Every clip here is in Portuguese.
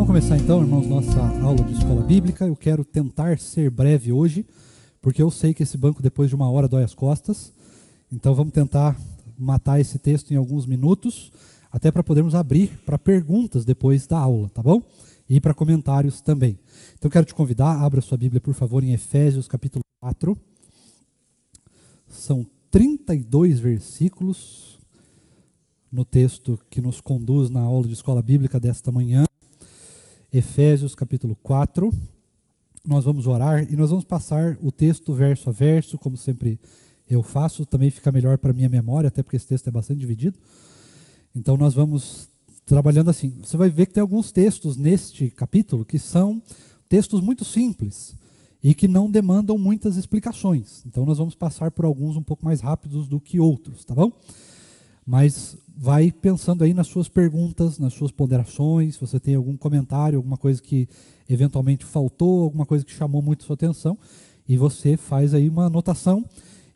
Vamos começar então, irmãos, nossa aula de escola bíblica. Eu quero tentar ser breve hoje, porque eu sei que esse banco depois de uma hora dói as costas. Então vamos tentar matar esse texto em alguns minutos, até para podermos abrir para perguntas depois da aula, tá bom? E para comentários também. Então eu quero te convidar, abra sua Bíblia por favor em Efésios capítulo 4. São 32 versículos no texto que nos conduz na aula de escola bíblica desta manhã. Efésios capítulo 4, nós vamos orar e nós vamos passar o texto verso a verso, como sempre eu faço, também fica melhor para a minha memória, até porque esse texto é bastante dividido. Então nós vamos trabalhando assim. Você vai ver que tem alguns textos neste capítulo que são textos muito simples e que não demandam muitas explicações. Então nós vamos passar por alguns um pouco mais rápidos do que outros, tá bom? Mas vai pensando aí nas suas perguntas, nas suas ponderações, se você tem algum comentário, alguma coisa que eventualmente faltou, alguma coisa que chamou muito sua atenção, e você faz aí uma anotação,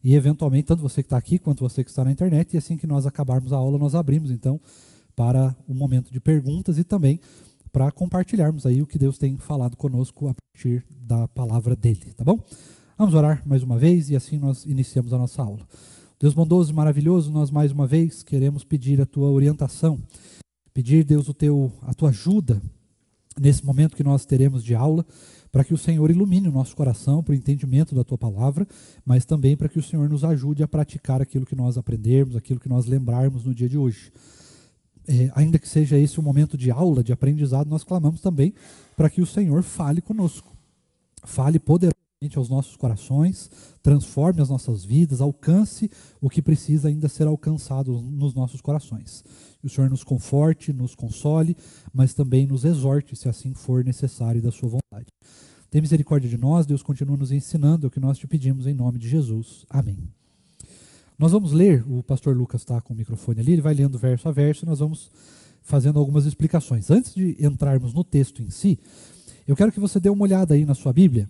e eventualmente, tanto você que está aqui, quanto você que está na internet, e assim que nós acabarmos a aula, nós abrimos então para o momento de perguntas e também para compartilharmos aí o que Deus tem falado conosco a partir da palavra dele, tá bom? Vamos orar mais uma vez e assim nós iniciamos a nossa aula. Deus bondoso e maravilhoso, nós mais uma vez queremos pedir a tua orientação, pedir, Deus, a tua ajuda nesse momento que nós teremos de aula, para que o Senhor ilumine o nosso coração para o entendimento da tua palavra, mas também para que o Senhor nos ajude a praticar aquilo que nós aprendermos, aquilo que nós lembrarmos no dia de hoje. Ainda que seja esse um momento de aula, de aprendizado, nós clamamos também para que o Senhor fale conosco, fale poderosamente aos nossos corações, transforme as nossas vidas, alcance o que precisa ainda ser alcançado nos nossos corações. Que o Senhor nos conforte, nos console, mas também nos exorte, se assim for necessário, da sua vontade. Tem misericórdia de nós, Deus continua nos ensinando o que nós te pedimos em nome de Jesus. Amém. Nós vamos ler, o pastor Lucas está com o microfone ali, ele vai lendo verso a verso, nós vamos fazendo algumas explicações. Antes de entrarmos no texto em si, eu quero que você dê uma olhada aí na sua Bíblia.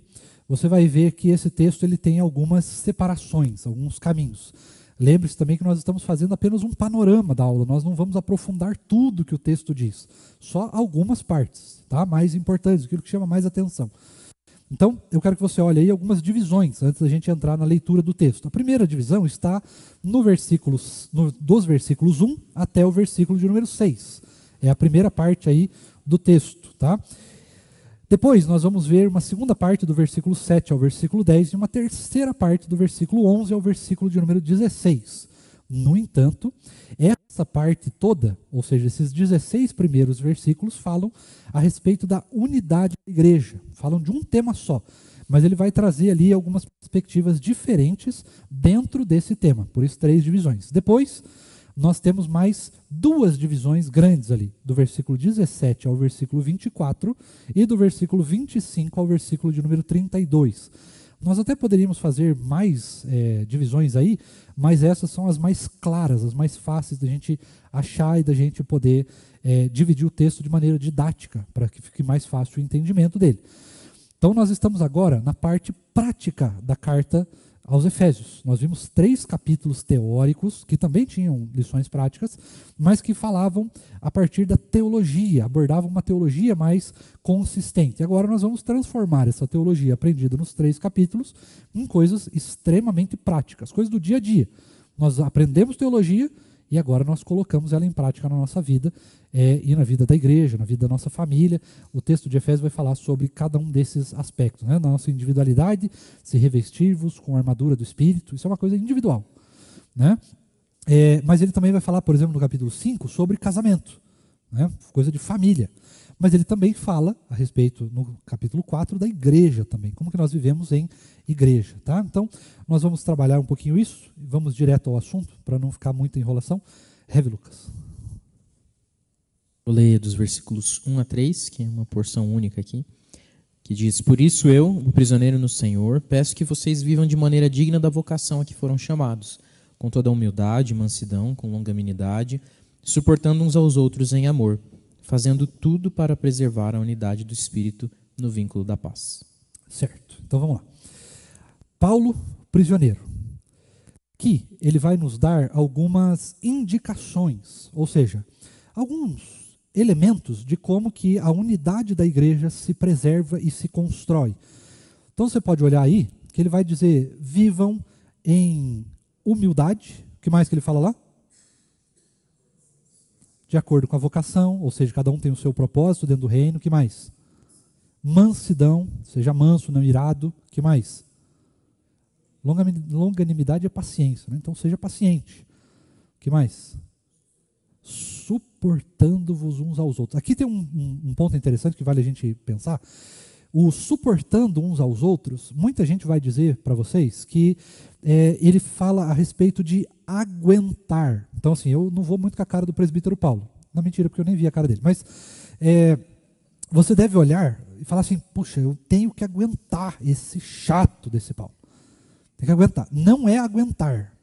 Você vai ver que esse texto ele tem algumas separações, alguns caminhos. Lembre-se também que nós estamos fazendo apenas um panorama da aula, nós não vamos aprofundar tudo que o texto diz, só algumas partes, tá? Mais importantes, aquilo que chama mais atenção. Então, eu quero que você olhe aí algumas divisões, antes da gente entrar na leitura do texto. A primeira divisão está dos versículos 1 até o versículo de número 6. É a primeira parte aí do texto, tá? Depois nós vamos ver uma segunda parte do versículo 7 ao versículo 10 e uma terceira parte do versículo 11 ao versículo de número 16. No entanto, essa parte toda, ou seja, esses 16 primeiros versículos falam a respeito da unidade da igreja, falam de um tema só, mas ele vai trazer ali algumas perspectivas diferentes dentro desse tema, por isso 3 divisões. Depois, nós temos mais 2 divisões grandes ali, do versículo 17 ao versículo 24 e do versículo 25 ao versículo de número 32. Nós até poderíamos fazer mais divisões aí, mas essas são as mais claras, as mais fáceis da gente achar e da gente poder dividir o texto de maneira didática, para que fique mais fácil o entendimento dele. Então nós estamos agora na parte prática da carta aos Efésios. Nós vimos 3 capítulos teóricos, que também tinham lições práticas, mas que falavam a partir da teologia, abordavam uma teologia mais consistente. Agora nós vamos transformar essa teologia aprendida nos 3 capítulos em coisas extremamente práticas, coisas do dia a dia. Nós aprendemos teologia e agora nós colocamos ela em prática na nossa vida e na vida da igreja, na vida da nossa família. O texto de Efésios vai falar sobre cada um desses aspectos, né? Na nossa individualidade, se revestir-vos com a armadura do Espírito, isso é uma coisa individual, né? Mas ele também vai falar, por exemplo, no capítulo 5, sobre casamento, né? Coisa de família. Mas ele também fala a respeito, no capítulo 4, da igreja também, como que nós vivemos em igreja, tá? Então, nós vamos trabalhar um pouquinho isso, e vamos direto ao assunto, para não ficar muita enrolação. Reve, Lucas. Vou ler dos versículos 1 a 3, que é uma porção única aqui, que diz: Por isso eu, o prisioneiro no Senhor, peço que vocês vivam de maneira digna da vocação a que foram chamados, com toda humildade, mansidão, com longanimidade, suportando uns aos outros em amor, fazendo tudo para preservar a unidade do Espírito no vínculo da paz. Certo, então vamos lá. Paulo, prisioneiro. Aqui ele vai nos dar algumas indicações, ou seja, alguns elementos de como que a unidade da igreja se preserva e se constrói. Então você pode olhar aí, que ele vai dizer, vivam em humildade. O que mais que ele fala lá? De acordo com a vocação, ou seja, cada um tem o seu propósito dentro do reino. O que mais? Mansidão, seja manso, não irado. O que mais? Longanimidade é paciência, né? Então seja paciente. O que mais? Suportando-vos uns aos outros. Aqui tem um ponto interessante que vale a gente pensar. O suportando uns aos outros, muita gente vai dizer para vocês que ele fala a respeito de aguentar. Então, assim, eu não vou muito com a cara do presbítero Paulo. Não, mentira, porque eu nem vi a cara dele. Mas você deve olhar e falar assim, puxa, eu tenho que aguentar esse chato desse Paulo. Tem que aguentar. Não é aguentar.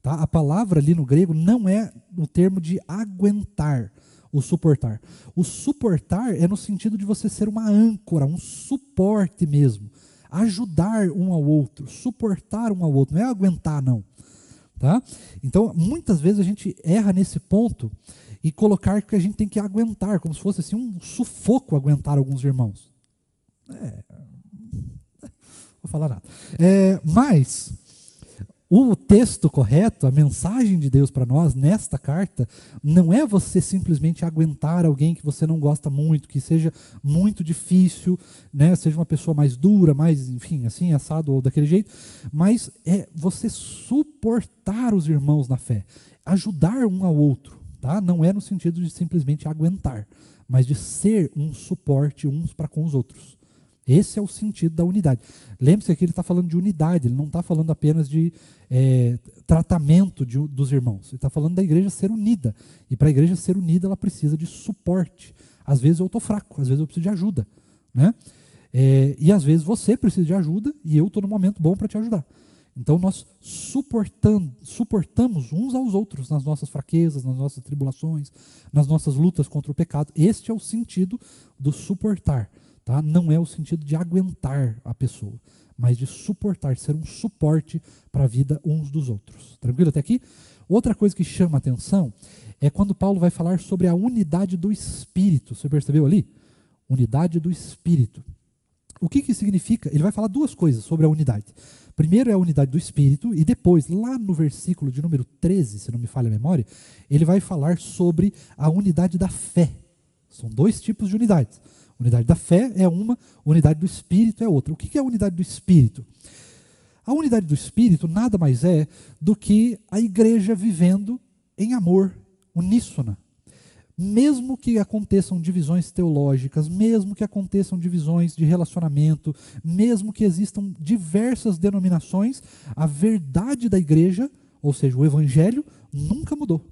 Tá? A palavra ali no grego não é o termo de aguentar, o suportar. O suportar é no sentido de você ser uma âncora, um suporte mesmo. Ajudar um ao outro, suportar um ao outro. Não é aguentar, não. Tá? Então, muitas vezes a gente erra nesse ponto e colocar que a gente tem que aguentar, como se fosse assim, um sufoco aguentar alguns irmãos. Vou falar nada. Mas o texto correto, a mensagem de Deus para nós nesta carta, não é você simplesmente aguentar alguém que você não gosta muito, que seja muito difícil, né, seja uma pessoa mais dura, mais, enfim, assim, assado ou daquele jeito, mas é você suportar os irmãos na fé, ajudar um ao outro, tá? Não é no sentido de simplesmente aguentar, mas de ser um suporte uns para com os outros. Esse é o sentido da unidade. Lembre-se que ele está falando de unidade, ele não está falando apenas de tratamento dos irmãos. Ele está falando da igreja ser unida. E para a igreja ser unida, ela precisa de suporte. Às vezes eu estou fraco, às vezes eu preciso de ajuda. Né? E às vezes você precisa de ajuda e eu estou no momento bom para te ajudar. Então nós suportamos uns aos outros nas nossas fraquezas, nas nossas tribulações, nas nossas lutas contra o pecado. Este é o sentido do suportar. Tá? Não é o sentido de aguentar a pessoa, mas de suportar, ser um suporte para a vida uns dos outros. Tranquilo até aqui? Outra coisa que chama a atenção é quando Paulo vai falar sobre a unidade do Espírito. Você percebeu ali? Unidade do Espírito. O que significa? Ele vai falar duas coisas sobre a unidade. Primeiro é a unidade do Espírito e depois, lá no versículo de número 13, se não me falha a memória, ele vai falar sobre a unidade da fé. São dois tipos de unidades. A unidade da fé é uma, a unidade do Espírito é outra. O que é a unidade do Espírito? A unidade do Espírito nada mais é do que a igreja vivendo em amor, uníssona. Mesmo que aconteçam divisões teológicas, mesmo que aconteçam divisões de relacionamento, mesmo que existam diversas denominações, a verdade da igreja, ou seja, o evangelho, nunca mudou.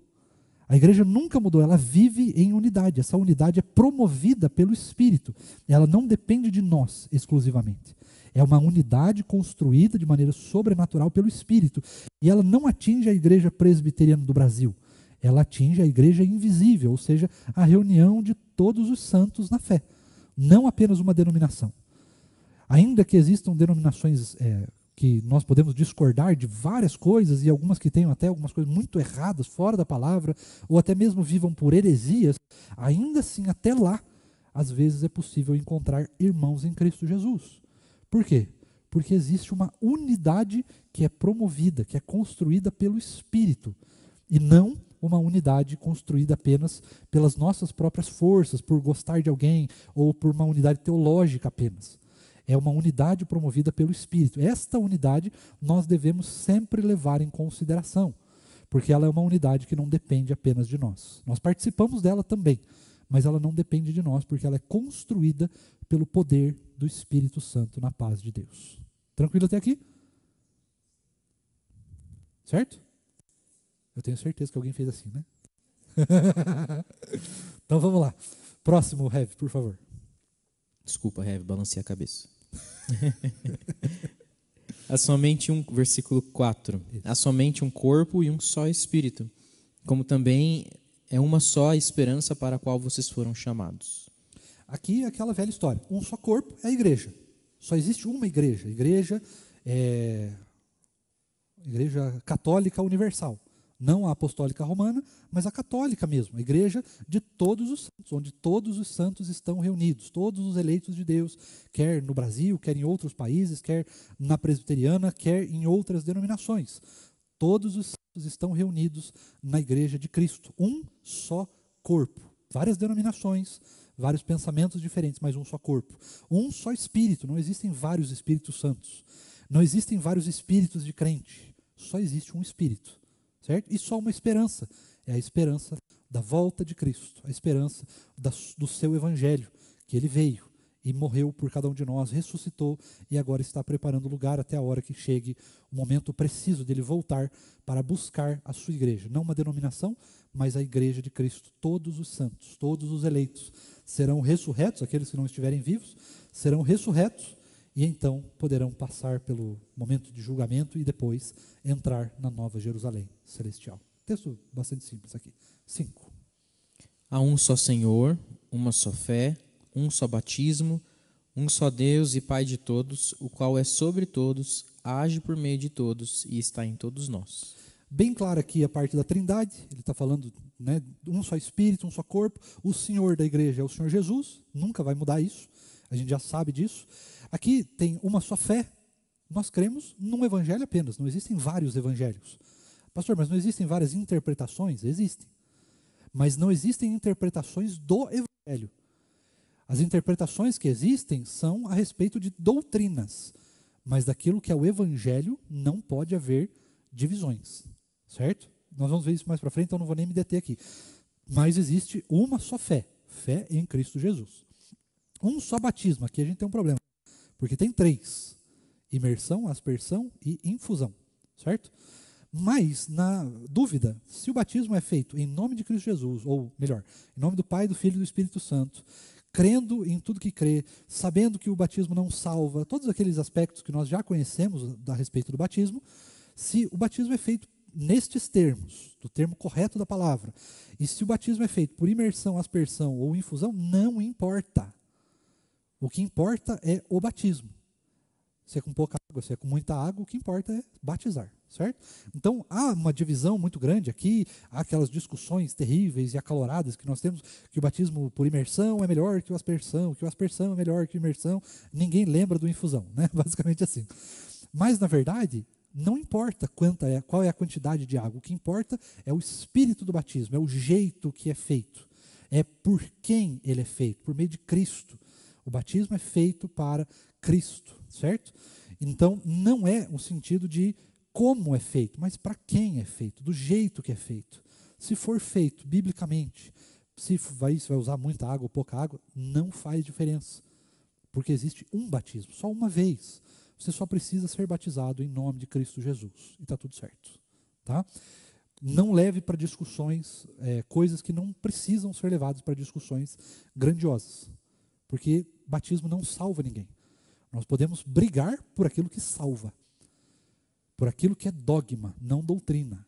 A igreja nunca mudou, ela vive em unidade. Essa unidade é promovida pelo Espírito. Ela não depende de nós exclusivamente. É uma unidade construída de maneira sobrenatural pelo Espírito. E ela não atinge a igreja presbiteriana do Brasil. Ela atinge a igreja invisível, ou seja, a reunião de todos os santos na fé. Não apenas uma denominação. Ainda que existam denominações que nós podemos discordar de várias coisas, e algumas que tenham até algumas coisas muito erradas, fora da palavra, ou até mesmo vivam por heresias, ainda assim, até lá, às vezes é possível encontrar irmãos em Cristo Jesus. Por quê? Porque existe uma unidade que é promovida, que é construída pelo Espírito, e não uma unidade construída apenas pelas nossas próprias forças, por gostar de alguém, ou por uma unidade teológica apenas. É uma unidade promovida pelo Espírito. Esta unidade nós devemos sempre levar em consideração, porque ela é uma unidade que não depende apenas de nós. Nós participamos dela também, mas ela não depende de nós, porque ela é construída pelo poder do Espírito Santo na paz de Deus. Tranquilo até aqui? Certo? Eu tenho certeza que alguém fez assim, né? Então vamos lá. Próximo, Rev, por favor. Desculpa, Rev, balancei a cabeça. Há somente versículo 4. Há somente um corpo e um só espírito, como também é uma só esperança para a qual vocês foram chamados. Aqui é aquela velha história. Um só corpo é a igreja. Só existe uma igreja. A igreja é Igreja Católica Universal. Não a apostólica romana, mas a católica mesmo, a igreja de todos os santos, onde todos os santos estão reunidos, todos os eleitos de Deus, quer no Brasil, quer em outros países, quer na presbiteriana, quer em outras denominações. Todos os santos estão reunidos na igreja de Cristo, um só corpo. Várias denominações, vários pensamentos diferentes, mas um só corpo. Um só espírito, não existem vários espíritos santos. Não existem vários espíritos de crente, só existe um espírito. Certo? E só uma esperança, é a esperança da volta de Cristo, a esperança do seu evangelho, que ele veio e morreu por cada um de nós, ressuscitou e agora está preparando lugar até a hora que chegue o momento preciso dele voltar para buscar a sua igreja, não uma denominação, mas a igreja de Cristo. Todos os santos, todos os eleitos serão ressurretos, aqueles que não estiverem vivos serão ressurretos, e então poderão passar pelo momento de julgamento e depois entrar na nova Jerusalém celestial. Texto bastante simples aqui. 5. Há um só Senhor, uma só fé, um só batismo, um só Deus e Pai de todos, o qual é sobre todos, age por meio de todos e está em todos nós. Bem claro aqui a parte da Trindade, ele está falando, né, um só Espírito, um só corpo. O Senhor da igreja é o Senhor Jesus, nunca vai mudar isso, a gente já sabe disso. Aqui tem uma só fé, nós cremos num evangelho apenas, não existem vários evangelhos. Pastor, mas não existem várias interpretações? Existem. Mas não existem interpretações do evangelho. As interpretações que existem são a respeito de doutrinas, mas daquilo que é o evangelho não pode haver divisões, certo? Nós vamos ver isso mais para frente, então não vou nem me deter aqui. Mas existe uma só fé, fé em Cristo Jesus. Um só batismo, aqui a gente tem um problema. Porque tem 3, imersão, aspersão e infusão, certo? Mas, na dúvida, se o batismo é feito em nome de Cristo Jesus, ou melhor, em nome do Pai, do Filho e do Espírito Santo, crendo em tudo que crê, sabendo que o batismo não salva, todos aqueles aspectos que nós já conhecemos a respeito do batismo, se o batismo é feito nestes termos, do termo correto da palavra, e se o batismo é feito por imersão, aspersão ou infusão, não importa. O que importa é o batismo. Se é com pouca água, se é com muita água, o que importa é batizar, certo? Então, há uma divisão muito grande aqui, há aquelas discussões terríveis e acaloradas que nós temos, que o batismo por imersão é melhor que o aspersão é melhor que a imersão. Ninguém lembra do infusão, né? Basicamente assim. Mas, na verdade, não importa qual é a quantidade de água, o que importa é o espírito do batismo, é o jeito que é feito, é por quem ele é feito, por meio de Cristo. O batismo é feito para Cristo, certo? Então, não é um sentido de como é feito, mas para quem é feito, do jeito que é feito. Se for feito biblicamente, se vai usar muita água ou pouca água, não faz diferença. Porque existe um batismo, só uma vez. Você só precisa ser batizado em nome de Cristo Jesus. E está tudo certo. Tá? Não leve para discussões coisas que não precisam ser levadas para discussões grandiosas. Porque batismo não salva ninguém. Nós podemos brigar por aquilo que salva. Por aquilo que é dogma, não doutrina.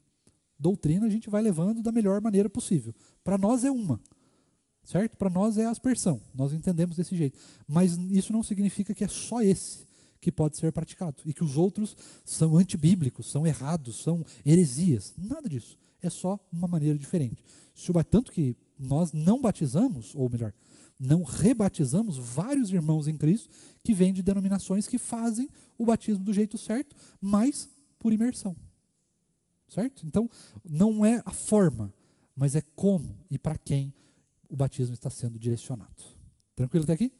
Doutrina a gente vai levando da melhor maneira possível. Para nós é uma. Certo? Para nós é a aspersão. Nós entendemos desse jeito. Mas isso não significa que é só esse que pode ser praticado. E que os outros são antibíblicos, são errados, são heresias. Nada disso. É só uma maneira diferente. Tanto que nós não batizamos, ou melhor, não rebatizamos vários irmãos em Cristo que vêm de denominações que fazem o batismo do jeito certo, mas por imersão. Certo? Então, não é a forma, mas é como e para quem o batismo está sendo direcionado. Tranquilo até aqui?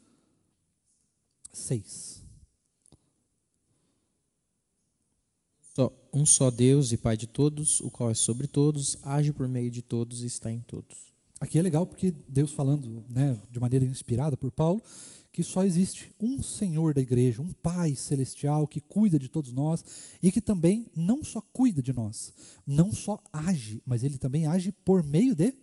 6. Um só Deus e Pai de todos, o qual é sobre todos, age por meio de todos e está em todos. Aqui é legal porque Deus falando, né, de maneira inspirada por Paulo, que só existe um Senhor da igreja, um Pai celestial que cuida de todos nós e que também não só cuida de nós, não só age, mas ele também age por meio de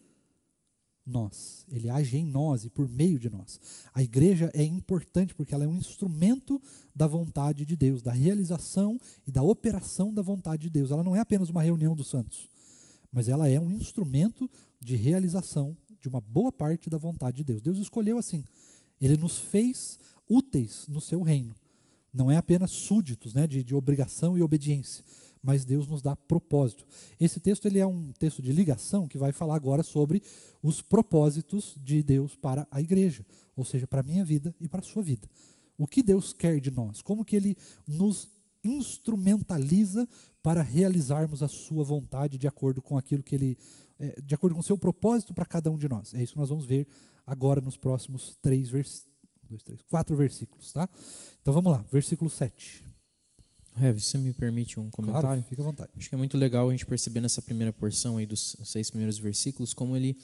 nós. Ele age em nós e por meio de nós. A igreja é importante porque ela é um instrumento da vontade de Deus, da realização e da operação da vontade de Deus. Ela não é apenas uma reunião dos santos, mas ela é um instrumento de realização de uma boa parte da vontade de Deus. Deus escolheu assim. Ele nos fez úteis no seu reino. Não é apenas súditos, né, de obrigação e obediência, mas Deus nos dá propósito. Esse texto ele é um texto de ligação que vai falar agora sobre os propósitos de Deus para a igreja, ou seja, para a minha vida e para a sua vida. O que Deus quer de nós? Como que Ele nos instrumentaliza para realizarmos a sua vontade de acordo com aquilo que Ele, de acordo com o seu propósito para cada um de nós. É isso que nós vamos ver agora nos próximos 4 versículos, tá? Então vamos lá, versículo 7. Você me permite um comentário? Claro, fica à vontade. Acho que é muito legal a gente perceber nessa primeira porção aí dos 6 primeiros versículos como ele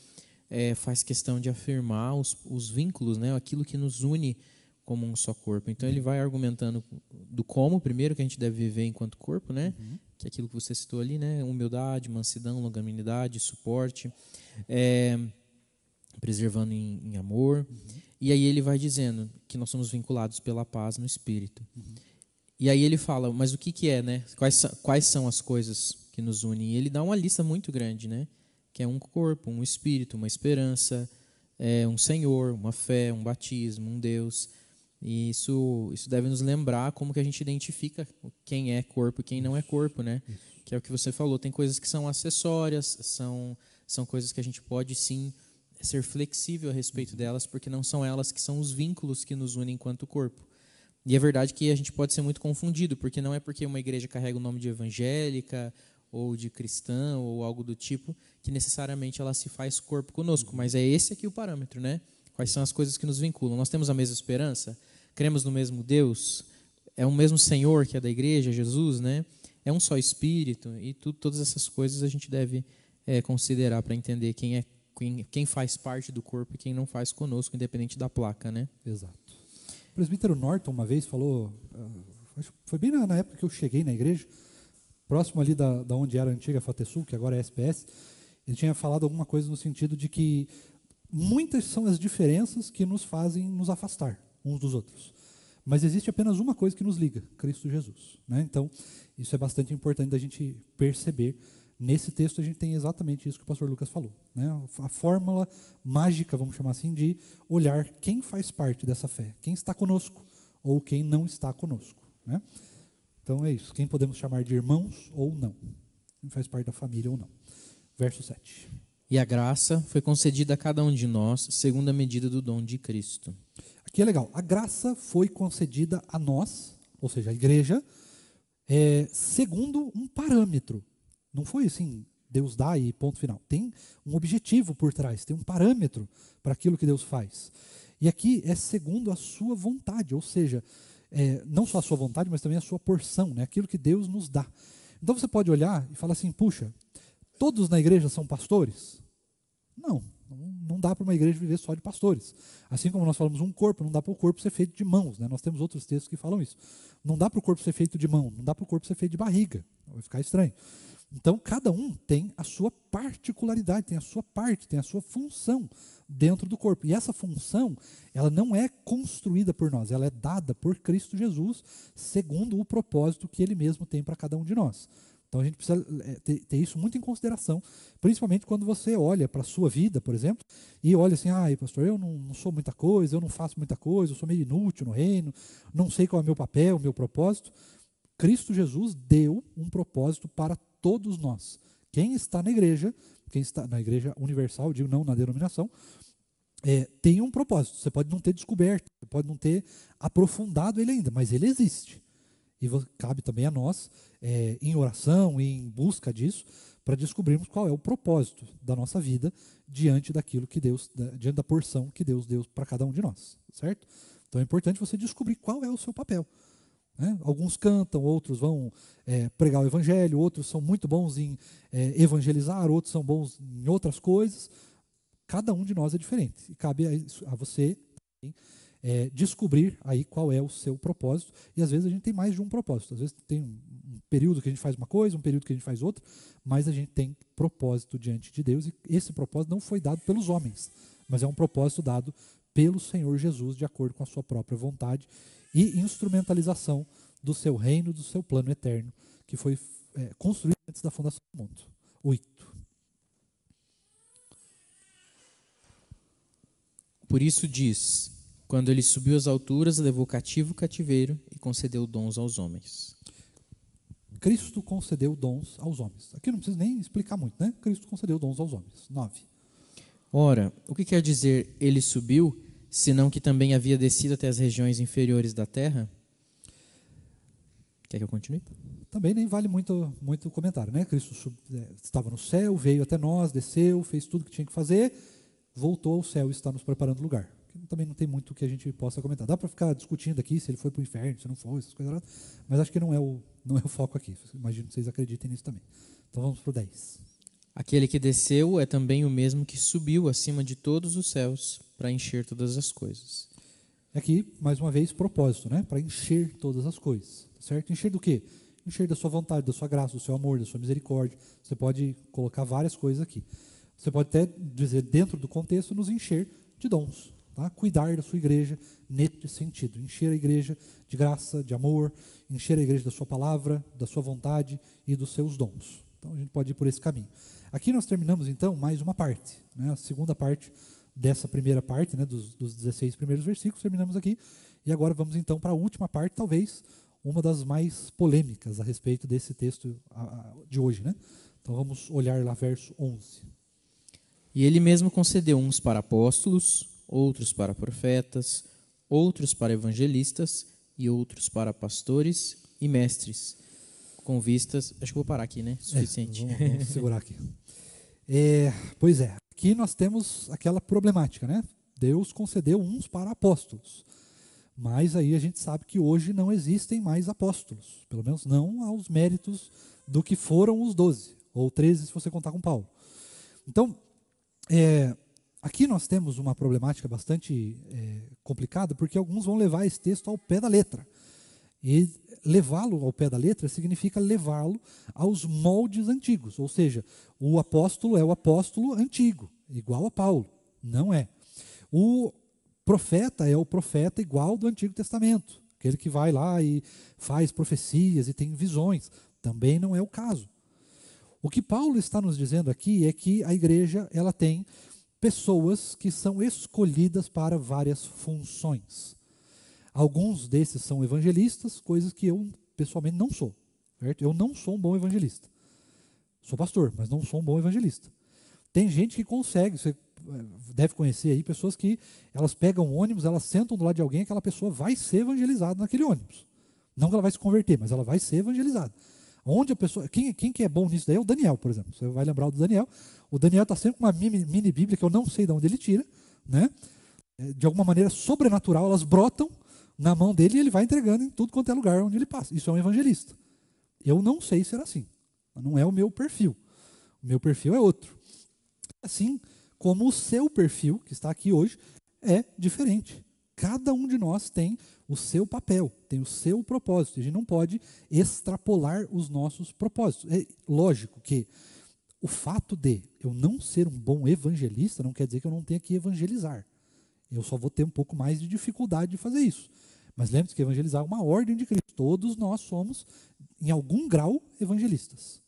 faz questão de afirmar os vínculos, né? Aquilo que nos une como um só corpo. Então ele vai argumentando do como, primeiro, que a gente deve viver enquanto corpo, né? Que é aquilo que você citou ali, né? Humildade, mansidão, longanimidade, suporte, preservando em amor. E aí ele vai dizendo que nós somos vinculados pela paz no Espírito. E aí ele fala, mas o que é, né? Quais são as coisas que nos unem? E ele dá uma lista muito grande, né? Que é um corpo, um espírito, uma esperança, um Senhor, uma fé, um batismo, um Deus. E isso deve nos lembrar como que a gente identifica quem é corpo e quem não é corpo, né? Que é o que você falou. Tem coisas que são acessórias, são coisas que a gente pode sim ser flexível a respeito delas, porque não são elas que são os vínculos que nos unem enquanto corpo. E é verdade que a gente pode ser muito confundido, porque não é porque uma igreja carrega o nome de evangélica ou de cristã ou algo do tipo que necessariamente ela se faz corpo conosco, mas é esse aqui o parâmetro, né? Quais são as coisas que nos vinculam? Nós temos a mesma esperança? Cremos no mesmo Deus? É o mesmo Senhor que é da igreja, Jesus, né? É um só Espírito? E todas essas coisas a gente deve considerar para entender quem faz parte do corpo e quem não faz conosco, independente da placa, né? Exato. O presbítero Norton uma vez falou, foi bem na época que eu cheguei na igreja, próximo ali da onde era a antiga FATESUL, que agora é SPS, ele tinha falado alguma coisa no sentido de que muitas são as diferenças que nos fazem nos afastar uns dos outros. Mas existe apenas uma coisa que nos liga, Cristo Jesus, né? Então, isso é bastante importante da gente perceber. Nesse texto a gente tem exatamente isso que o pastor Lucas falou, né? A fórmula mágica, vamos chamar assim, de olhar quem faz parte dessa fé, quem está conosco ou quem não está conosco, né? Então é isso, quem podemos chamar de irmãos ou não, quem faz parte da família ou não. Verso 7. E a graça foi concedida a cada um de nós, segundo a medida do dom de Cristo. Aqui é legal, a graça foi concedida a nós, ou seja, a igreja, segundo um parâmetro. Não foi assim, Deus dá e ponto final. Tem um objetivo por trás, tem um parâmetro para aquilo que Deus faz. E aqui é segundo a sua vontade, ou seja, não só a sua vontade, mas também a sua porção, né? Aquilo que Deus nos dá. Então você pode olhar e falar assim, puxa, todos na igreja são pastores? Não dá para uma igreja viver só de pastores. Assim como nós falamos um corpo, não dá para o corpo ser feito de mãos, né? Nós temos outros textos que falam isso. Não dá para o corpo ser feito de mão, não dá para o corpo ser feito de barriga, vai ficar estranho. Então, cada um tem a sua particularidade, tem a sua parte, tem a sua função dentro do corpo. E essa função, ela não é construída por nós, ela é dada por Cristo Jesus, segundo o propósito que Ele mesmo tem para cada um de nós. Então, a gente precisa ter isso muito em consideração, principalmente quando você olha para a sua vida, por exemplo, e olha assim, pastor, eu não sou muita coisa, eu não faço muita coisa, eu sou meio inútil no reino, não sei qual é o meu papel, o meu propósito. Cristo Jesus deu um propósito para todos nós. Quem está na igreja universal, digo não na denominação, tem um propósito. Você pode não ter descoberto, você pode não ter aprofundado ele ainda, mas ele existe. E cabe também a nós, em oração e em busca disso, para descobrirmos qual é o propósito da nossa vida diante daquilo que Deus, diante da porção que Deus deu para cada um de nós, certo? Então é importante você descobrir qual é o seu papel. Né? Alguns cantam, outros vão pregar o evangelho, outros são muito bons em evangelizar, outros são bons em outras coisas. Cada um de nós é diferente. E cabe a você descobrir aí qual é o seu propósito. E às vezes a gente tem mais de um propósito. Às vezes tem um período que a gente faz uma coisa, um período que a gente faz outra, mas a gente tem propósito diante de Deus. E esse propósito não foi dado pelos homens, mas é um propósito dado pelo Senhor Jesus, de acordo com a sua própria vontade e instrumentalização do seu reino, do seu plano eterno, que foi construído antes da fundação do mundo. 8. Por isso diz, quando ele subiu às alturas, levou cativo o cativeiro e concedeu dons aos homens. Cristo concedeu dons aos homens. Aqui não preciso nem explicar muito, né? Cristo concedeu dons aos homens. 9. Ora, o que quer dizer ele subiu, senão que também havia descido até as regiões inferiores da terra? Quer que eu continue? Também nem vale muito comentário, né? Cristo estava no céu, veio até nós, desceu, fez tudo o que tinha que fazer, voltou ao céu e está nos preparando lugar. Também não tem muito que a gente possa comentar. Dá para ficar discutindo aqui se ele foi para o inferno, se não foi, essas coisas, mas acho que não é o foco aqui. Imagino que vocês acreditem nisso também. Então vamos para o 10. Aquele que desceu é também o mesmo que subiu acima de todos os céus para encher todas as coisas. Aqui, mais uma vez, propósito, né? Para encher todas as coisas. Certo? Encher do quê? Encher da sua vontade, da sua graça, do seu amor, da sua misericórdia. Você pode colocar várias coisas aqui. Você pode até dizer, dentro do contexto, nos encher de dons. Tá? Cuidar da sua igreja nesse sentido. Encher a igreja de graça, de amor. Encher a igreja da sua palavra, da sua vontade e dos seus dons. Então a gente pode ir por esse caminho. Aqui nós terminamos, então, mais uma parte. Né? A segunda parte dessa primeira parte, né, dos 16 primeiros versículos, terminamos aqui. E agora vamos, então, para a última parte, talvez uma das mais polêmicas a respeito desse texto de hoje. Né? Então vamos olhar lá verso 11. E ele mesmo concedeu uns para apóstolos, outros para profetas, outros para evangelistas e outros para pastores e mestres, com vistas... Acho que vou parar aqui, né? Suficiente. Vamos segurar aqui. Pois é, aqui nós temos aquela problemática, né? Deus concedeu uns para apóstolos, mas aí a gente sabe que hoje não existem mais apóstolos, pelo menos não aos méritos do que foram os 12, ou 13 se você contar com Paulo. Então, aqui nós temos uma problemática bastante complicada, porque alguns vão levar esse texto ao pé da letra. E levá-lo ao pé da letra significa levá-lo aos moldes antigos, ou seja, o apóstolo é o apóstolo antigo, igual a Paulo. Não é. O profeta é o profeta igual do Antigo Testamento, aquele que vai lá e faz profecias e tem visões. Também não é o caso. O que Paulo está nos dizendo aqui é que a igreja ela tem pessoas que são escolhidas para várias funções. Alguns desses são evangelistas, coisas que eu pessoalmente não sou. Certo? Eu não sou um bom evangelista. Sou pastor, mas não sou um bom evangelista. Tem gente que consegue, você deve conhecer aí, pessoas que elas pegam um ônibus, elas sentam do lado de alguém, aquela pessoa vai ser evangelizada naquele ônibus. Não que ela vai se converter, mas ela vai ser evangelizada. Onde a pessoa, quem que é bom nisso daí é o Daniel, por exemplo. Você vai lembrar do Daniel. O Daniel está sempre com uma mini Bíblia que eu não sei de onde ele tira, né? De alguma maneira sobrenatural, elas brotam na mão dele e ele vai entregando em tudo quanto é lugar onde ele passa. Isso é um evangelista. Eu não sei ser assim. Não é o meu perfil. O meu perfil é outro. Assim como o seu perfil, que está aqui hoje, é diferente. Cada um de nós tem o seu papel, tem o seu propósito. A gente não pode extrapolar os nossos propósitos. É lógico que o fato de eu não ser um bom evangelista não quer dizer que eu não tenha que evangelizar. Eu só vou ter um pouco mais de dificuldade de fazer isso. Mas lembre-se que evangelizar é uma ordem de Cristo. Todos nós somos, em algum grau, evangelistas.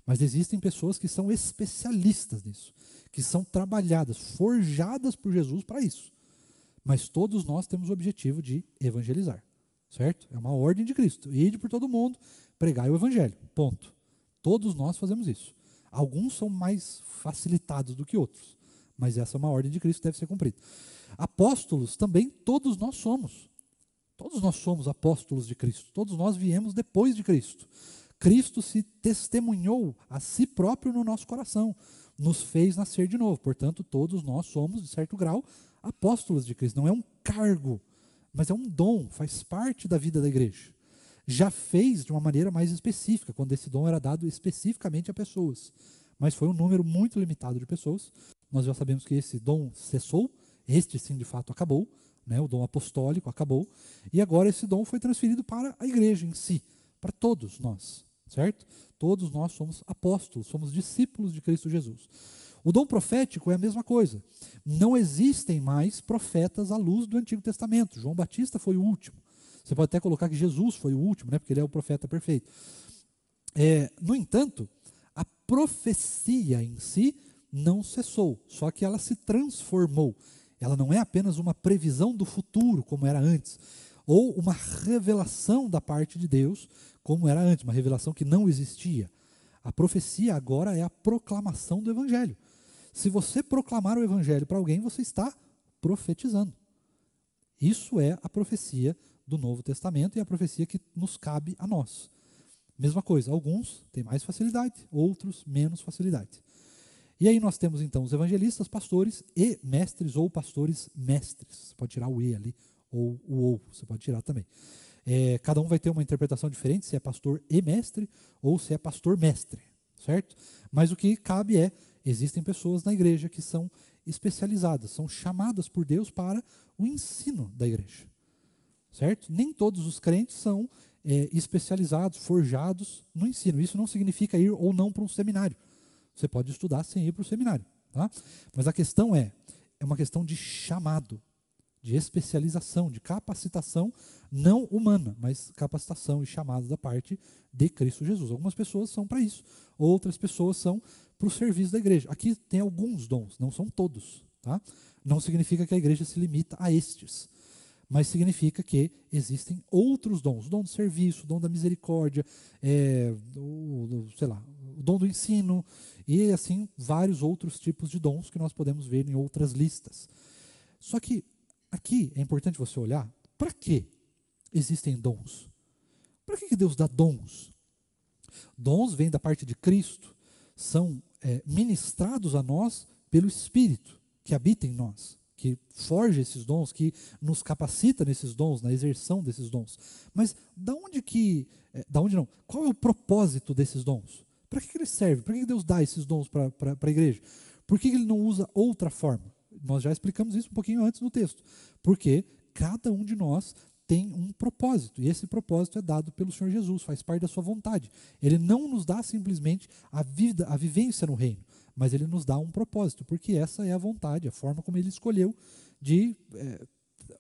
Mas existem pessoas que são especialistas nisso, que são trabalhadas, forjadas por Jesus para isso. Mas todos nós temos o objetivo de evangelizar, certo? É uma ordem de Cristo. Ide por todo mundo, pregai o evangelho, ponto. Todos nós fazemos isso. Alguns são mais facilitados do que outros, mas essa é uma ordem de Cristo que deve ser cumprida. Apóstolos também todos nós somos. Todos nós somos apóstolos de Cristo. Todos nós viemos depois de Cristo. Cristo se testemunhou a si próprio no nosso coração, nos fez nascer de novo. Portanto, todos nós somos, de certo grau, apóstolos de Cristo. Não é um cargo, mas é um dom, faz parte da vida da igreja. Já fez de uma maneira mais específica, quando esse dom era dado especificamente a pessoas. Mas foi um número muito limitado de pessoas. Nós já sabemos que esse dom cessou, este sim de fato acabou, né? O dom apostólico acabou, e agora esse dom foi transferido para a igreja em si, para todos nós, certo? Todos nós somos apóstolos, somos discípulos de Cristo Jesus. O dom profético é a mesma coisa. Não existem mais profetas à luz do Antigo Testamento. João Batista foi o último. Você pode até colocar que Jesus foi o último, né? Porque ele é o profeta perfeito. No entanto, a profecia em si não cessou, só que ela se transformou. Ela não é apenas uma previsão do futuro, como era antes. ou uma revelação da parte de Deus, como era antes, uma revelação que não existia. A profecia agora é a proclamação do Evangelho. Se você proclamar o Evangelho para alguém, você está profetizando. Isso é a profecia do Novo Testamento e a profecia que nos cabe a nós. Mesma coisa, alguns têm mais facilidade, outros menos facilidade. E aí nós temos então os evangelistas, pastores e mestres ou pastores mestres. Você pode tirar o E ali, ou o ou, você pode tirar também. Cada um vai ter uma interpretação diferente, se é pastor e mestre ou se é pastor mestre, certo? Mas o que cabe existem pessoas na igreja que são especializadas, são chamadas por Deus para o ensino da igreja, certo? Nem todos os crentes são especializados, forjados no ensino. Isso não significa ir ou não para um seminário. Você pode estudar sem ir para o seminário, tá? Mas a questão é uma questão de chamado, de especialização, de capacitação não humana, mas capacitação e chamado da parte de Cristo Jesus. Algumas pessoas são para isso, outras pessoas são para o serviço da igreja. Aqui tem alguns dons, não são todos, tá? Não significa que a igreja se limita a estes, mas significa que existem outros dons, o dom do serviço, o dom da misericórdia, o dom do ensino e assim vários outros tipos de dons que nós podemos ver em outras listas. Só que aqui é importante você olhar para que existem dons. Para que Deus dá dons? Dons vêm da parte de Cristo, são ministrados a nós pelo Espírito que habita em nós, que forja esses dons, que nos capacita nesses dons, na exerção desses dons. Mas qual é o propósito desses dons? Para que ele serve? Para que Deus dá esses dons para a igreja? Por que ele não usa outra forma? Nós já explicamos isso um pouquinho antes no texto. Porque cada um de nós tem um propósito, e esse propósito é dado pelo Senhor Jesus, faz parte da sua vontade. Ele não nos dá simplesmente a vivência no reino, mas ele nos dá um propósito, porque essa é a vontade, a forma como ele escolheu de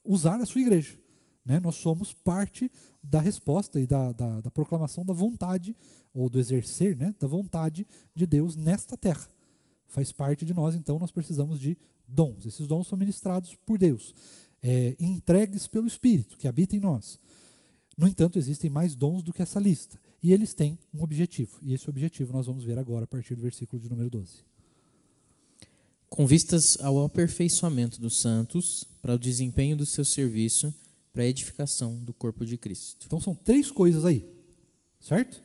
usar a sua igreja. Né? Nós somos parte da resposta e da proclamação da vontade, ou do exercer, né, da vontade de Deus nesta terra. Faz parte de nós, então nós precisamos de dons. Esses dons são ministrados por Deus, entregues pelo Espírito que habita em nós. No entanto, existem mais dons do que essa lista. E eles têm um objetivo. E esse objetivo nós vamos ver agora a partir do versículo de número 12. Com vistas ao aperfeiçoamento dos santos, para o desempenho do seu serviço, para a edificação do corpo de Cristo. Então são 3 coisas aí, certo?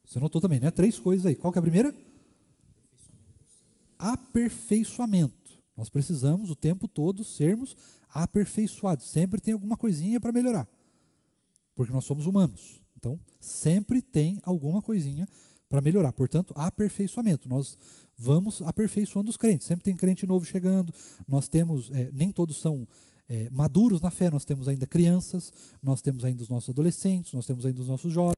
Você notou também, né? 3 coisas aí. Qual que é a primeira? Aperfeiçoamento. Nós precisamos o tempo todo sermos aperfeiçoados. Sempre tem alguma coisinha para melhorar. Porque nós somos humanos. Então, sempre tem alguma coisinha para melhorar. Portanto, aperfeiçoamento. Nós vamos aperfeiçoando os crentes. Sempre tem crente novo chegando. Nós temos, nem todos são maduros na fé. Nós temos ainda crianças, nós temos ainda os nossos adolescentes, nós temos ainda os nossos jovens.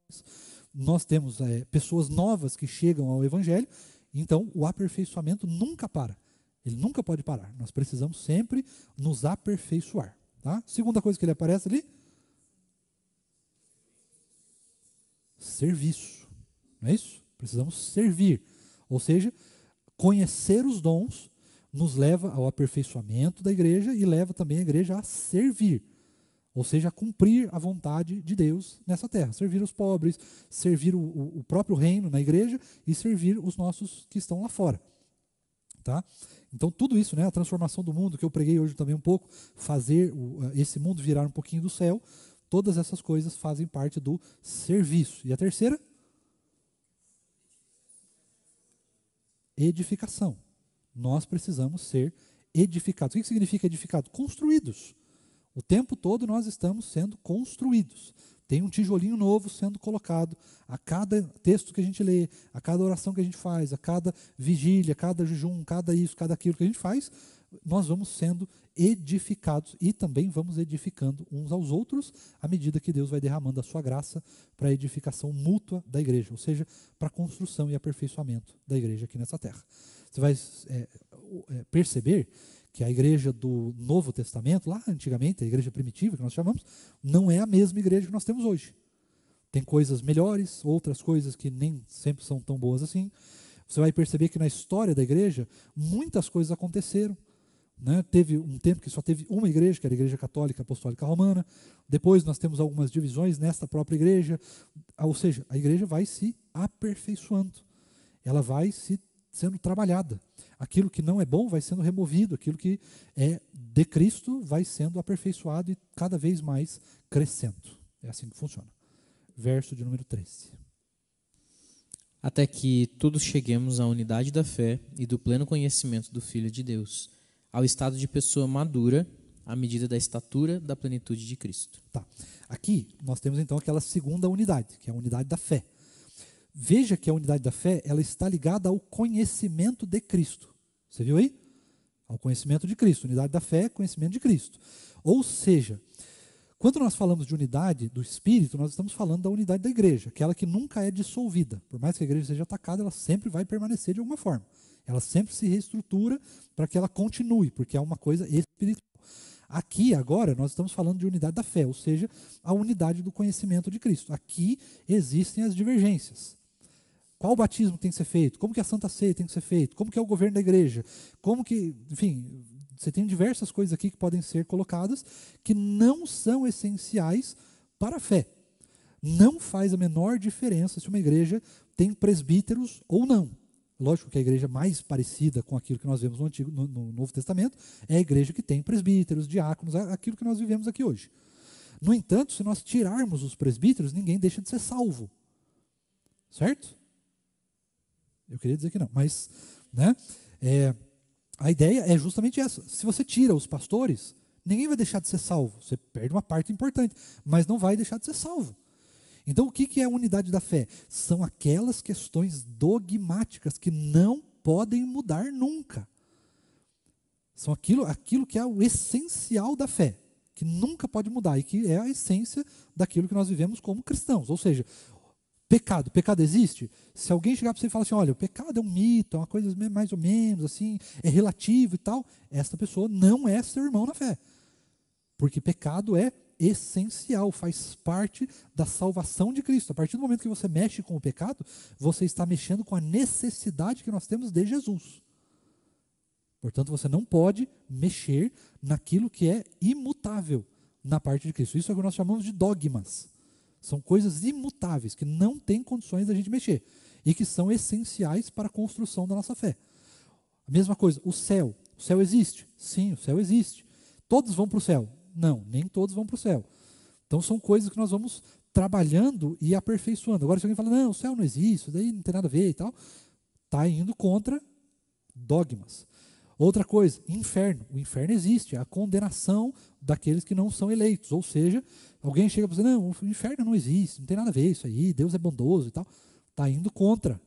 Nós temos pessoas novas que chegam ao Evangelho. Então, o aperfeiçoamento nunca para. Ele nunca pode parar. Nós precisamos sempre nos aperfeiçoar. Tá? Segunda coisa que ele aparece ali. Serviço. Não é isso? Precisamos servir. Ou seja, conhecer os dons nos leva ao aperfeiçoamento da igreja e leva também a igreja a servir. Ou seja, a cumprir a vontade de Deus nessa terra. Servir os pobres, servir o próprio reino na igreja e servir os nossos que estão lá fora. Tá? Então tudo isso, né, a transformação do mundo, que eu preguei hoje também um pouco, fazer esse mundo virar um pouquinho do céu, todas essas coisas fazem parte do serviço. E a terceira? Edificação. Nós precisamos ser edificados. O que significa edificado? Construídos. O tempo todo nós estamos sendo construídos. Tem um tijolinho novo sendo colocado a cada texto que a gente lê, a cada oração que a gente faz, a cada vigília, cada jejum, cada isso, cada aquilo que a gente faz, nós vamos sendo edificados e também vamos edificando uns aos outros à medida que Deus vai derramando a sua graça para a edificação mútua da igreja, ou seja, para a construção e aperfeiçoamento da igreja aqui nessa terra. Você vai perceber que a igreja do Novo Testamento, lá antigamente, a igreja primitiva que nós chamamos, não é a mesma igreja que nós temos hoje. Tem coisas melhores, outras coisas que nem sempre são tão boas assim. Você vai perceber que na história da igreja, muitas coisas aconteceram. né? Teve um tempo que só teve uma igreja, que era a Igreja Católica Apostólica Romana. Depois nós temos algumas divisões nesta própria igreja. Ou seja, a igreja vai se aperfeiçoando. Ela vai sendo trabalhada. Aquilo que não é bom vai sendo removido. Aquilo que é de Cristo vai sendo aperfeiçoado e cada vez mais crescendo. É assim que funciona. Verso de número 13. Até que todos cheguemos à unidade da fé e do pleno conhecimento do Filho de Deus, ao estado de pessoa madura, à medida da estatura da plenitude de Cristo. Tá. Aqui nós temos então aquela segunda unidade, que é a unidade da fé. Veja que a unidade da fé ela está ligada ao conhecimento de Cristo. Você viu aí? Ao conhecimento de Cristo. Unidade da fé, conhecimento de Cristo. Ou seja, quando nós falamos de unidade do Espírito, nós estamos falando da unidade da igreja, aquela que nunca é dissolvida. Por mais que a igreja seja atacada, ela sempre vai permanecer de alguma forma. Ela sempre se reestrutura para que ela continue, porque é uma coisa espiritual. Aqui, agora, nós estamos falando de unidade da fé, ou seja, a unidade do conhecimento de Cristo. Aqui existem as divergências. Qual batismo tem que ser feito? Como que a Santa Ceia tem que ser feita? Como que é o governo da igreja? Como que, enfim, você tem diversas coisas aqui que podem ser colocadas que não são essenciais para a fé. Não faz a menor diferença se uma igreja tem presbíteros ou não. Lógico que a igreja mais parecida com aquilo que nós vemos no Novo Testamento é a igreja que tem presbíteros, diáconos, aquilo que nós vivemos aqui hoje. No entanto, se nós tirarmos os presbíteros, ninguém deixa de ser salvo. Certo? Eu queria dizer que não, mas né, a ideia é justamente essa. Se você tira os pastores, ninguém vai deixar de ser salvo. Você perde uma parte importante, mas não vai deixar de ser salvo. Então, o que é a unidade da fé? São aquelas questões dogmáticas que não podem mudar nunca. São aquilo que é o essencial da fé, que nunca pode mudar e que é a essência daquilo que nós vivemos como cristãos. Ou seja, pecado existe? Se alguém chegar para você e falar assim, olha, o pecado é um mito, é uma coisa mais ou menos, assim, é relativo e tal, esta pessoa não é seu irmão na fé. Porque pecado é essencial, faz parte da salvação de Cristo. A partir do momento que você mexe com o pecado, você está mexendo com a necessidade que nós temos de Jesus. Portanto, você não pode mexer naquilo que é imutável na parte de Cristo. Isso é o que nós chamamos de dogmas. São coisas imutáveis, que não tem condições da gente mexer e que são essenciais para a construção da nossa fé. A mesma coisa, o céu. O céu existe? Sim, o céu existe. Todos vão para o céu? Não, nem todos vão para o céu. Então são coisas que nós vamos trabalhando e aperfeiçoando. Agora se alguém fala, não, o céu não existe, isso daí não tem nada a ver e tal, está indo contra dogmas. Outra coisa, inferno. O inferno existe, é a condenação daqueles que não são eleitos. Ou seja, alguém chega para você, não, o inferno não existe, não tem nada a ver isso aí, Deus é bondoso e tal. Está indo contra,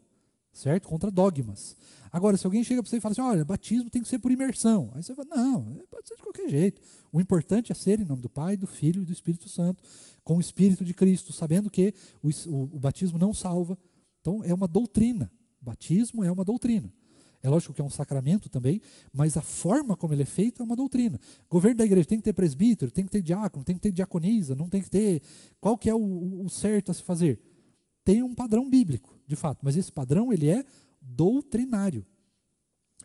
certo? Contra dogmas. Agora, se alguém chega para você e fala assim, olha, batismo tem que ser por imersão. Aí você fala, não, pode ser de qualquer jeito. O importante é ser em nome do Pai, do Filho e do Espírito Santo, com o Espírito de Cristo, sabendo que o batismo não salva. Então, é uma doutrina. Batismo é uma doutrina. É lógico que é um sacramento também, mas a forma como ele é feito é uma doutrina. Governo da igreja tem que ter presbítero, tem que ter diácono, tem que ter diaconisa, não tem que ter... Qual que é o certo a se fazer? Tem um padrão bíblico, de fato, mas esse padrão ele é doutrinário.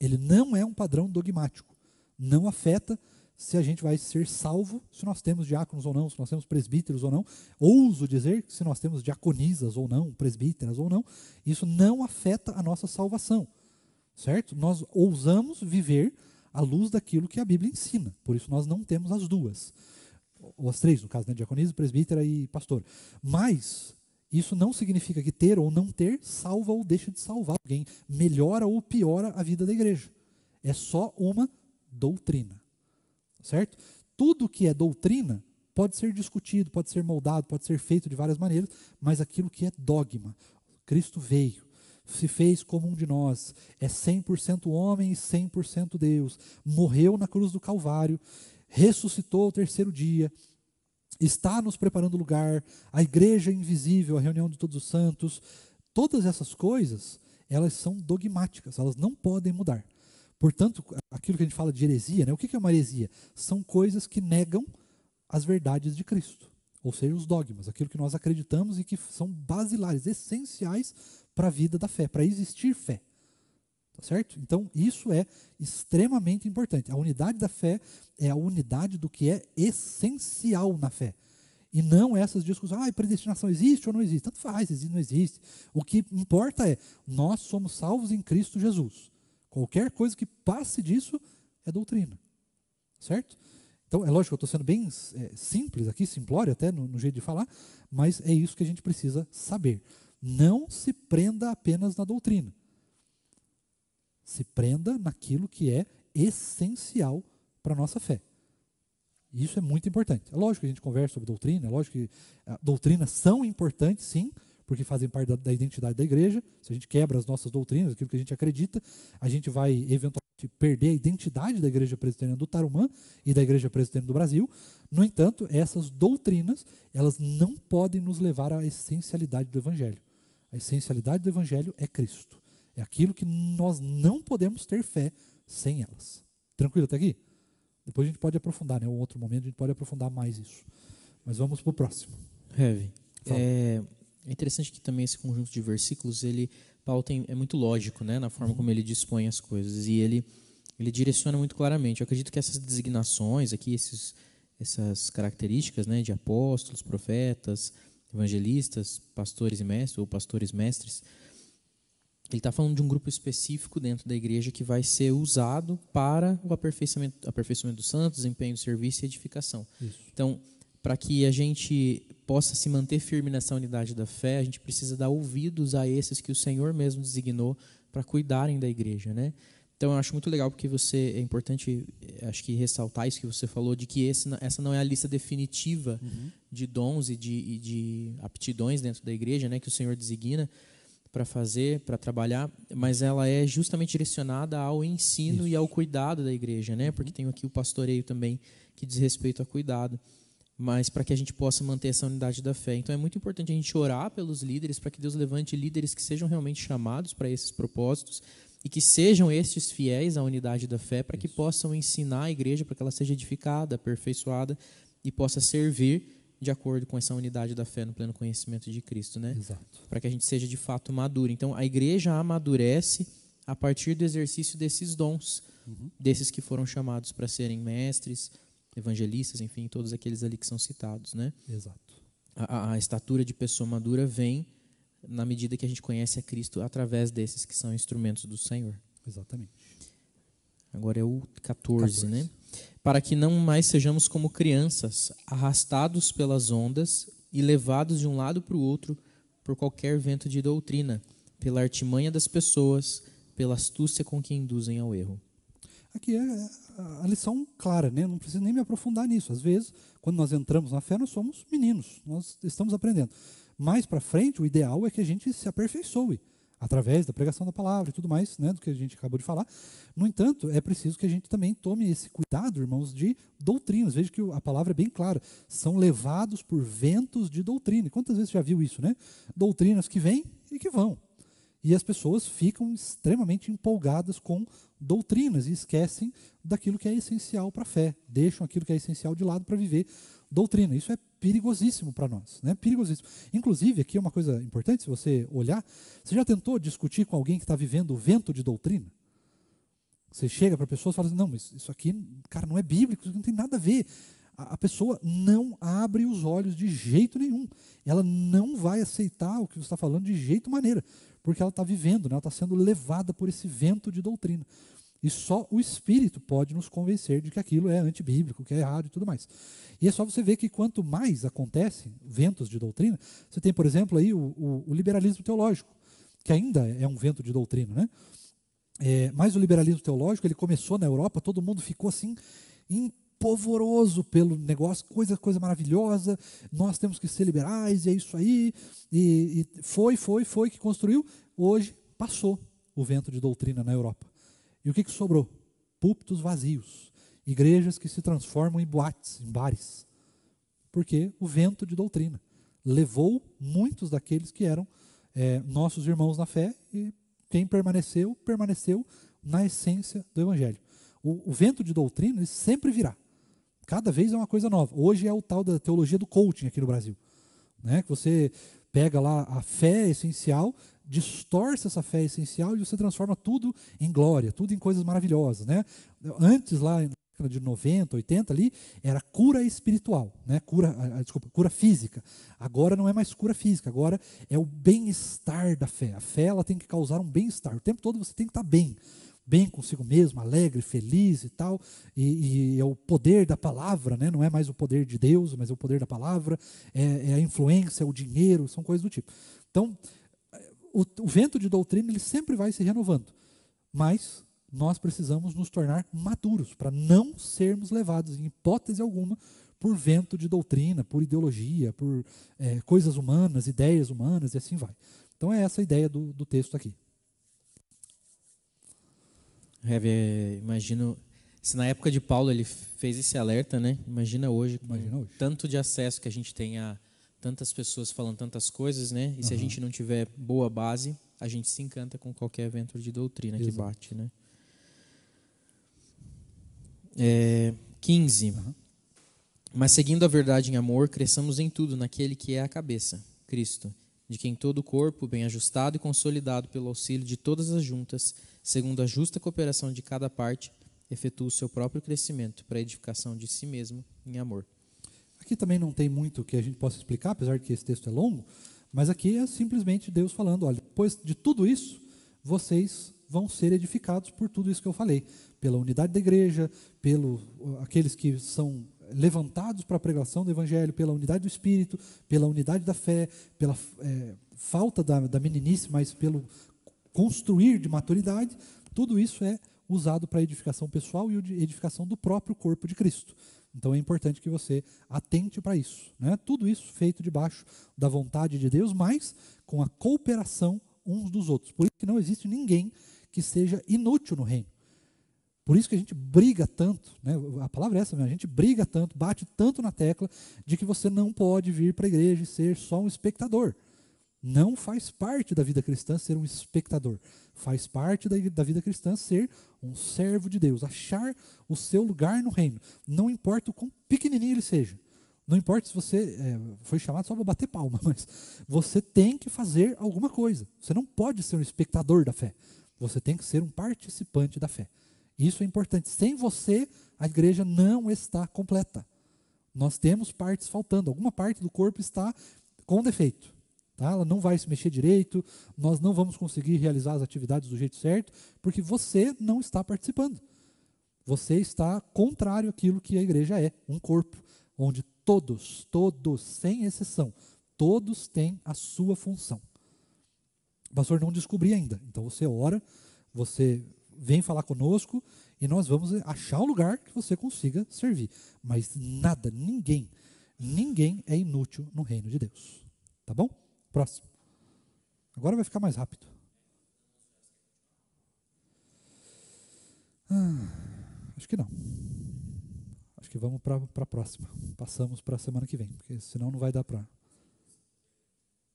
Ele não é um padrão dogmático. Não afeta se a gente vai ser salvo, se nós temos diáconos ou não, se nós temos presbíteros ou não. Ouso dizer que se nós temos diaconisas ou não, presbíteras ou não, isso não afeta a nossa salvação. Certo? Nós ousamos viver à luz daquilo que a Bíblia ensina. Por isso nós não temos as duas. Ou as três, no caso, né? Diaconisa, presbítera e pastor. Mas isso não significa que ter ou não ter salva ou deixa de salvar alguém, melhora ou piora a vida da igreja. É só uma doutrina. Certo? Tudo que é doutrina pode ser discutido, pode ser moldado, pode ser feito de várias maneiras, mas aquilo que é dogma, Cristo veio, se fez como um de nós, é 100% homem e 100% Deus, morreu na cruz do Calvário, ressuscitou ao terceiro dia, está nos preparando lugar, a igreja invisível, a reunião de todos os santos, todas essas coisas, elas são dogmáticas, elas não podem mudar. Portanto, aquilo que a gente fala de heresia, né? O que é uma heresia? São coisas que negam as verdades de Cristo, ou seja, os dogmas, aquilo que nós acreditamos e que são basilares, essenciais para a vida da fé, para existir fé. Tá certo? Então, isso é extremamente importante. A unidade da fé é a unidade do que é essencial na fé. E não essas discussões, predestinação existe ou não existe? Tanto faz, existe ou não existe. O que importa é, nós somos salvos em Cristo Jesus. Qualquer coisa que passe disso é doutrina. Certo? Então, é lógico que eu estou sendo bem simples aqui, simplório até no jeito de falar, mas é isso que a gente precisa saber. Não se prenda apenas na doutrina. Se prenda naquilo que é essencial para a nossa fé. Isso é muito importante. É lógico que a gente conversa sobre doutrina, é lógico que doutrinas são importantes, sim, porque fazem parte da identidade da igreja. Se a gente quebra as nossas doutrinas, aquilo que a gente acredita, a gente vai eventualmente perder a identidade da igreja presbiteriana do Tarumã e da igreja presbiteriana do Brasil. No entanto, essas doutrinas, elas não podem nos levar à essencialidade do evangelho. A essencialidade do evangelho é Cristo. É aquilo que nós não podemos ter fé sem elas. Tranquilo até aqui? Depois a gente pode aprofundar, né? Em outro momento a gente pode aprofundar mais isso. Mas vamos para o próximo. Heavy. É interessante que também esse conjunto de versículos, Paulo é muito lógico, né, na forma como ele dispõe as coisas. E ele direciona muito claramente. Eu acredito que essas designações aqui, essas características, né, de apóstolos, profetas, evangelistas, pastores e mestres, ou pastores mestres, ele está falando de um grupo específico dentro da igreja que vai ser usado para o aperfeiçoamento dos santos, desempenho do serviço e edificação. Isso. Então, para que a gente possa se manter firme nessa unidade da fé, a gente precisa dar ouvidos a esses que o Senhor mesmo designou para cuidarem da igreja, né? Então, eu acho muito legal porque é importante, acho que ressaltar isso que você falou, de que essa não é a lista definitiva de dons e de aptidões dentro da igreja, né, que o Senhor designa para fazer, para trabalhar, mas ela é justamente direcionada ao ensino e ao cuidado da igreja, né? Porque tem aqui o pastoreio também que diz respeito a cuidado, mas para que a gente possa manter essa unidade da fé. Então é muito importante a gente orar pelos líderes, para que Deus levante líderes que sejam realmente chamados para esses propósitos e que sejam estes fiéis à unidade da fé, para que possam ensinar a igreja, para que ela seja edificada, aperfeiçoada e possa servir de acordo com essa unidade da fé no pleno conhecimento de Cristo, né? Exato. Para que a gente seja de fato maduro. Então, a igreja amadurece a partir do exercício desses dons, desses que foram chamados para serem mestres, evangelistas, enfim, todos aqueles ali que são citados, né? Exato. A estatura de pessoa madura vem na medida que a gente conhece a Cristo através desses que são instrumentos do Senhor. Exatamente. Agora é o 14, né? Para que não mais sejamos como crianças, arrastados pelas ondas e levados de um lado para o outro por qualquer vento de doutrina, pela artimanha das pessoas, pela astúcia com que induzem ao erro. Aqui é a lição clara, né? Não preciso nem me aprofundar nisso. Às vezes, quando nós entramos na fé, nós somos meninos, nós estamos aprendendo. Mais para frente, o ideal é que a gente se aperfeiçoe através da pregação da palavra e tudo mais, né, do que a gente acabou de falar. No entanto, é preciso que a gente também tome esse cuidado, irmãos, de doutrinas. Veja que a palavra é bem clara. São levados por ventos de doutrina. E quantas vezes você já viu isso, né? Doutrinas que vêm e que vão. E as pessoas ficam extremamente empolgadas com doutrinas e esquecem daquilo que é essencial para a fé. Deixam aquilo que é essencial de lado para viver doutrina. Isso é perigosíssimo para nós, né? Perigosíssimo. Inclusive, aqui é uma coisa importante, se você olhar, você já tentou discutir com alguém que está vivendo o vento de doutrina? Você chega para a pessoa e fala assim, não, mas isso aqui, cara, não é bíblico, isso não tem nada a ver. A pessoa não abre os olhos de jeito nenhum. Ela não vai aceitar o que você está falando de jeito maneira, porque ela está vivendo, né? Ela está sendo levada por esse vento de doutrina. E só o Espírito pode nos convencer de que aquilo é antibíblico, que é errado e tudo mais. E é só você ver que quanto mais acontecem ventos de doutrina, você tem, por exemplo, aí o liberalismo teológico, que ainda é um vento de doutrina, né? Mas o liberalismo teológico, ele começou na Europa, todo mundo ficou assim, empolvoroso pelo negócio, coisa maravilhosa, nós temos que ser liberais, e é isso aí, e foi que construiu. Hoje passou o vento de doutrina na Europa. E o que sobrou? Púlpitos vazios, igrejas que se transformam em boates, em bares, porque o vento de doutrina levou muitos daqueles que eram nossos irmãos na fé, e quem permaneceu na essência do Evangelho. O vento de doutrina ele sempre virá. Cada vez é uma coisa nova. Hoje é o tal da teologia do coaching aqui no Brasil, né? Que você pega lá a fé essencial, distorce essa fé essencial e você transforma tudo em glória, tudo em coisas maravilhosas, né? Antes, lá na década de 90, 80 ali, era cura espiritual, né? Cura física. Agora não é mais cura física, agora é o bem-estar da fé. A fé, ela tem que causar um bem-estar. O tempo todo você tem que estar bem consigo mesmo, alegre, feliz e tal, e é o poder da palavra, né? Não é mais o poder de Deus, mas é o poder da palavra, é a influência, é o dinheiro, são coisas do tipo. Então, o vento de doutrina ele sempre vai se renovando, mas nós precisamos nos tornar maduros para não sermos levados, em hipótese alguma, por vento de doutrina, por ideologia, por coisas humanas, ideias humanas e assim vai. Então é essa a ideia do texto aqui. Imagino, se na época de Paulo ele fez esse alerta, né? Imagina hoje, tanto de acesso que a gente tem a tantas pessoas falando tantas coisas, né? E se a gente não tiver boa base, a gente se encanta com qualquer vento de doutrina que bate, né? 15. Mas seguindo a verdade em amor, cresçamos em tudo naquele que é a cabeça, Cristo, de quem todo o corpo, bem ajustado e consolidado pelo auxílio de todas as juntas, segundo a justa cooperação de cada parte, efetua o seu próprio crescimento para a edificação de si mesmo em amor. Aqui também não tem muito que a gente possa explicar, apesar de que esse texto é longo, mas aqui é simplesmente Deus falando, olha, depois de tudo isso, vocês vão ser edificados por tudo isso que eu falei, pela unidade da igreja, aqueles que são levantados para a pregação do evangelho, pela unidade do espírito, pela unidade da fé, pela falta da meninice, mas pelo construir de maturidade, tudo isso é usado para edificação pessoal e edificação do próprio corpo de Cristo. Então é importante que você atente para isso, né? Tudo isso feito debaixo da vontade de Deus, mas com a cooperação uns dos outros. Por isso que não existe ninguém que seja inútil no reino. Por isso que a gente briga tanto, né? A palavra é essa mesmo, a gente briga tanto, bate tanto na tecla de que você não pode vir para a igreja e ser só um espectador. Não faz parte da vida cristã ser um espectador. Faz parte da vida cristã ser um servo de Deus, achar o seu lugar no reino. Não importa o quão pequenininho ele seja. Não importa se você foi chamado só para bater palma, mas você tem que fazer alguma coisa. Você não pode ser um espectador da fé. Você tem que ser um participante da fé. Isso é importante. Sem você, a igreja não está completa. Nós temos partes faltando. Alguma parte do corpo está com defeito. Tá? Ela não vai se mexer direito, nós não vamos conseguir realizar as atividades do jeito certo, porque você não está participando. Você está contrário àquilo que a igreja é, um corpo, onde todos, sem exceção, todos têm a sua função. O pastor não descobri ainda, então você ora, você vem falar conosco e nós vamos achar um lugar que você consiga servir. Mas nada, ninguém é inútil no reino de Deus. Tá bom? Próximo. Agora vai ficar mais rápido. Acho que não. Acho que vamos para a próxima. Passamos para a semana que vem, porque senão não vai dar para...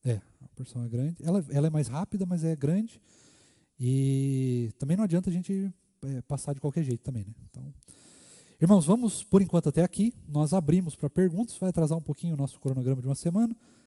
a porção é grande. Ela é mais rápida, mas é grande. E também não adianta a gente passar de qualquer jeito também, né? Então, irmãos, vamos por enquanto até aqui. Nós abrimos para perguntas. Vai atrasar um pouquinho o nosso cronograma de uma semana.